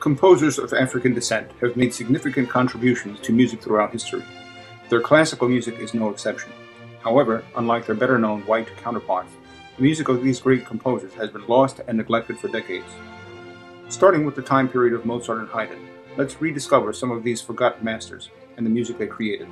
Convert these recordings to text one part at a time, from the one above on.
Composers of African descent have made significant contributions to music throughout history. Their classical music is no exception. However, unlike their better-known white counterparts, the music of these great composers has been lost and neglected for decades. Starting with the time period of Mozart and Haydn, let's rediscover some of these forgotten masters and the music they created.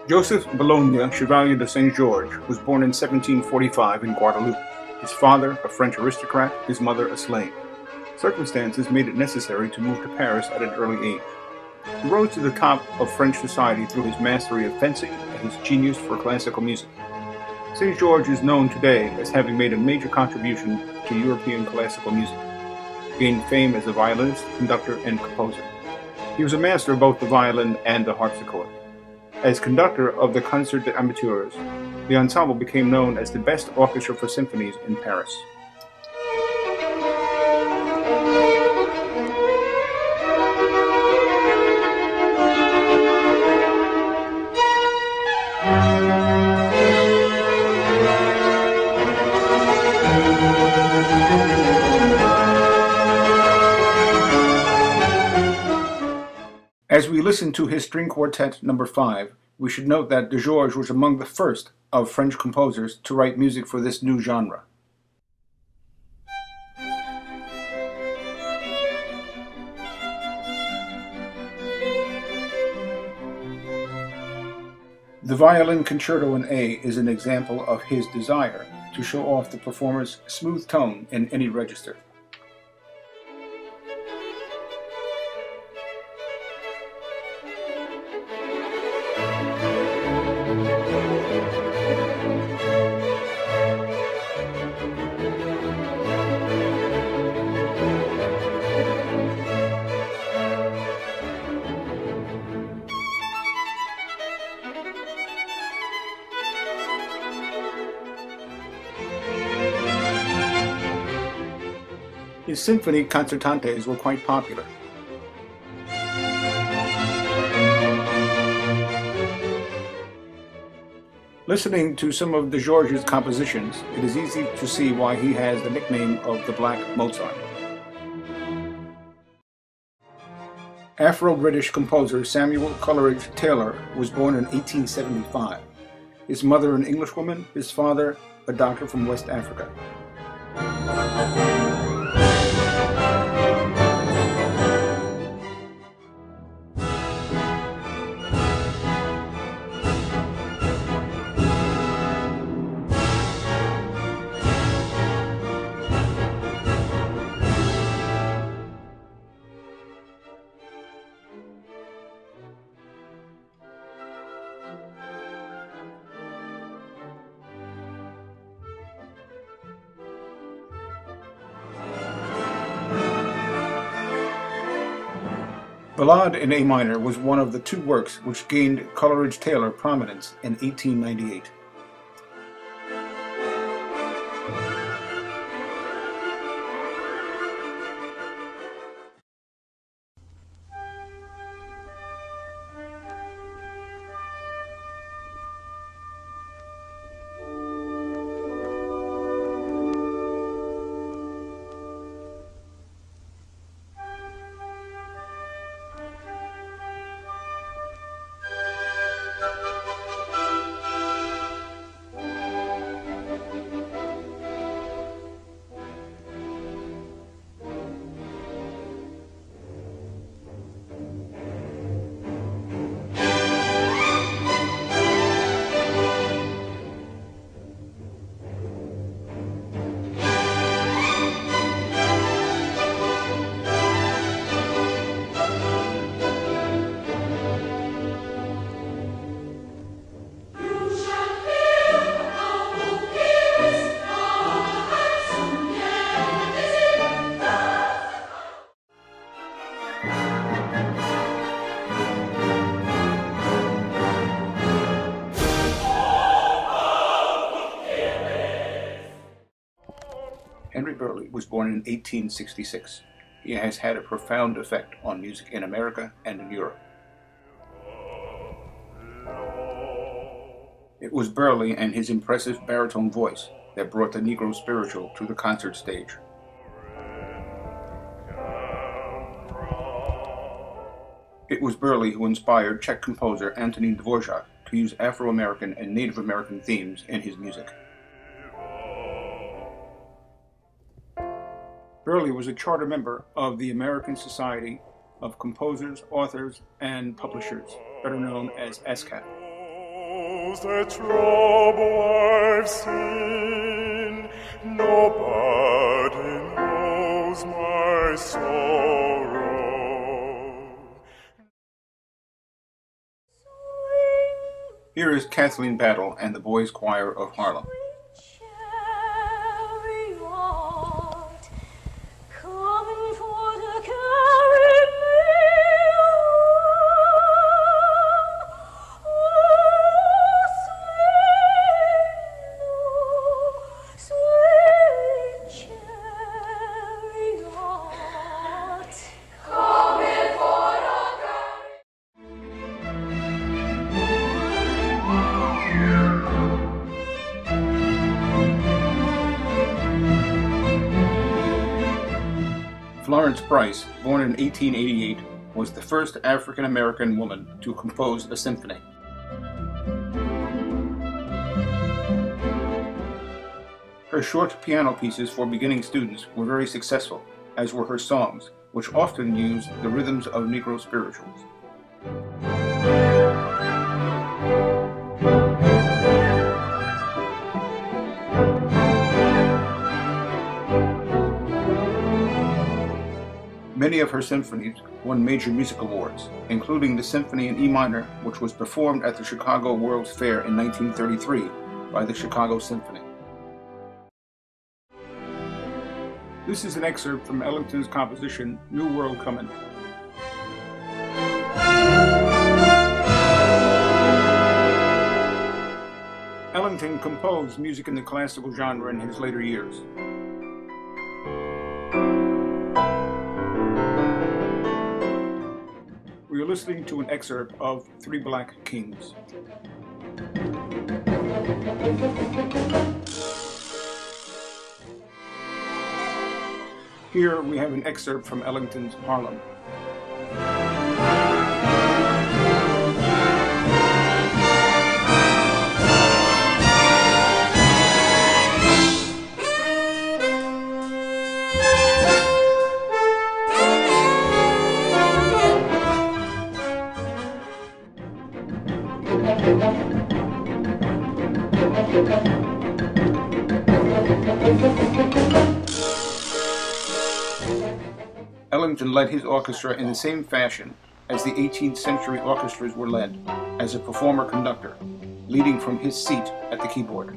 Joseph Bologna Chevalier de Saint-Georges was born in 1745 in Guadeloupe. His father, a French aristocrat, his mother a slave. Circumstances made it necessary to move to Paris at an early age. He rose to the top of French society through his mastery of fencing and his genius for classical music. Saint-Georges is known today as having made a major contribution to European classical music. He gained fame as a violinist, conductor, and composer. He was a master of both the violin and the harpsichord. As conductor of the Concert des Amateurs, the ensemble became known as the best orchestra for symphonies in Paris. As we listen to his string quartet number 5, we should note that de Georges was among the first of French composers to write music for this new genre. The Violin Concerto in A is an example of his desire to show off the performer's smooth tone in any register. His symphony concertantes were quite popular. Listening to some of de Georges' compositions, it is easy to see why he has the nickname of the Black Mozart. Afro-British composer Samuel Coleridge Taylor was born in 1875. His mother an Englishwoman, his father a doctor from West Africa. Ballade in A minor was one of the two works which gained Coleridge-Taylor prominence in 1898. Was born in 1866. He has had a profound effect on music in America and in Europe. It was Burleigh and his impressive baritone voice that brought the Negro spiritual to the concert stage. It was Burleigh who inspired Czech composer Antonín Dvořák to use Afro-American and Native American themes in his music. Burleigh was a charter member of the American Society of Composers, Authors, and Publishers, better known as ASTA. The trouble I've seen, nobody knows my sorrow. Here is Kathleen Battle and the Boys Choir of Harlem. Florence Price, born in 1888, was the first African-American woman to compose a symphony. Her short piano pieces for beginning students were very successful, as were her songs, which often used the rhythms of Negro spirituals. Many of her symphonies won major music awards, including the Symphony in E minor, which was performed at the Chicago World's Fair in 1933 by the Chicago Symphony. This is an excerpt from Ellington's composition, New World Comin'. Ellington composed music in the classical genre in his later years. We are listening to an excerpt of Three Black Kings. Here we have an excerpt from Ellington's Harlem. Ellington led his orchestra in the same fashion as the 18th century orchestras were led, as a performer-conductor, leading from his seat at the keyboard.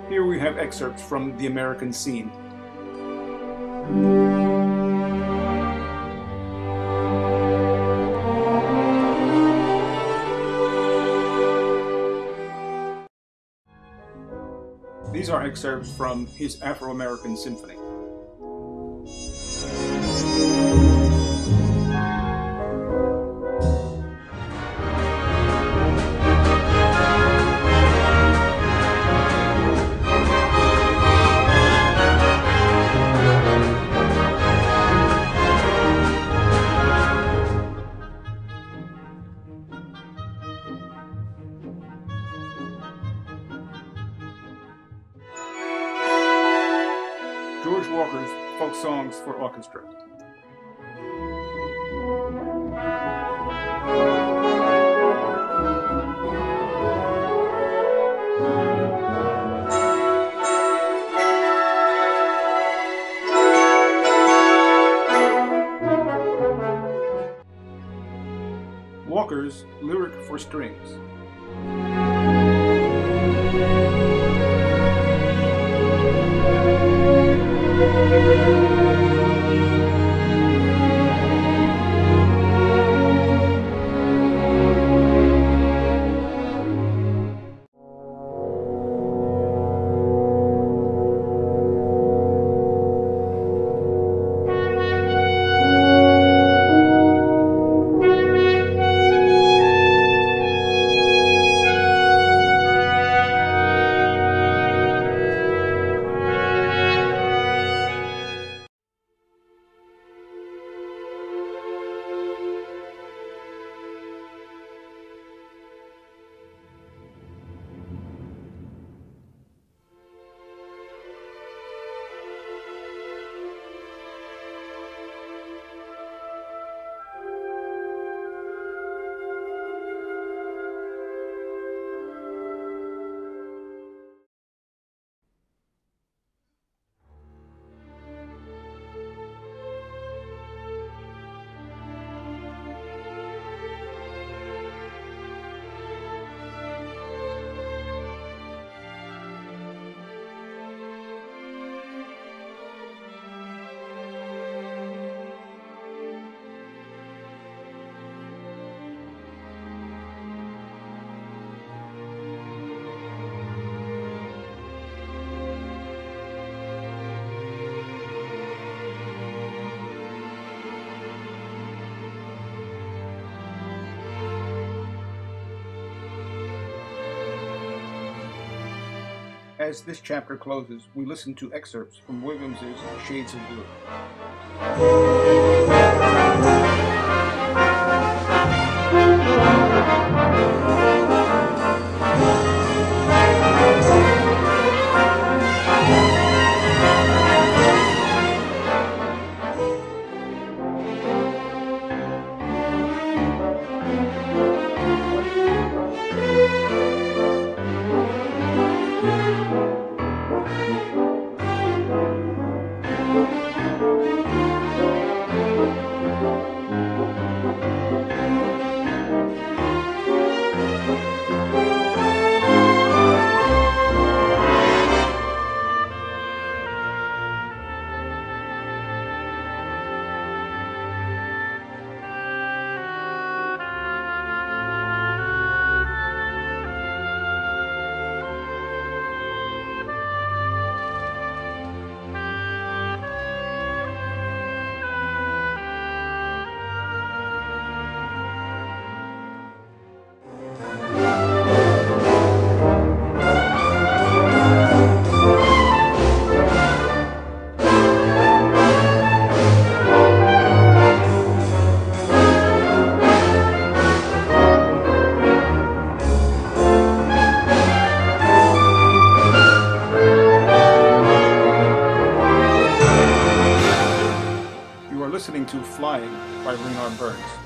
Here we have excerpts from The American Scene. These are excerpts from his Afro-American symphony. George Walker's Folk Songs for Orchestra. Walker's Lyric for Strings. As this chapter closes, we listen to excerpts from Williams's Shades of Blue. Listening to Flying by Leonard Burns.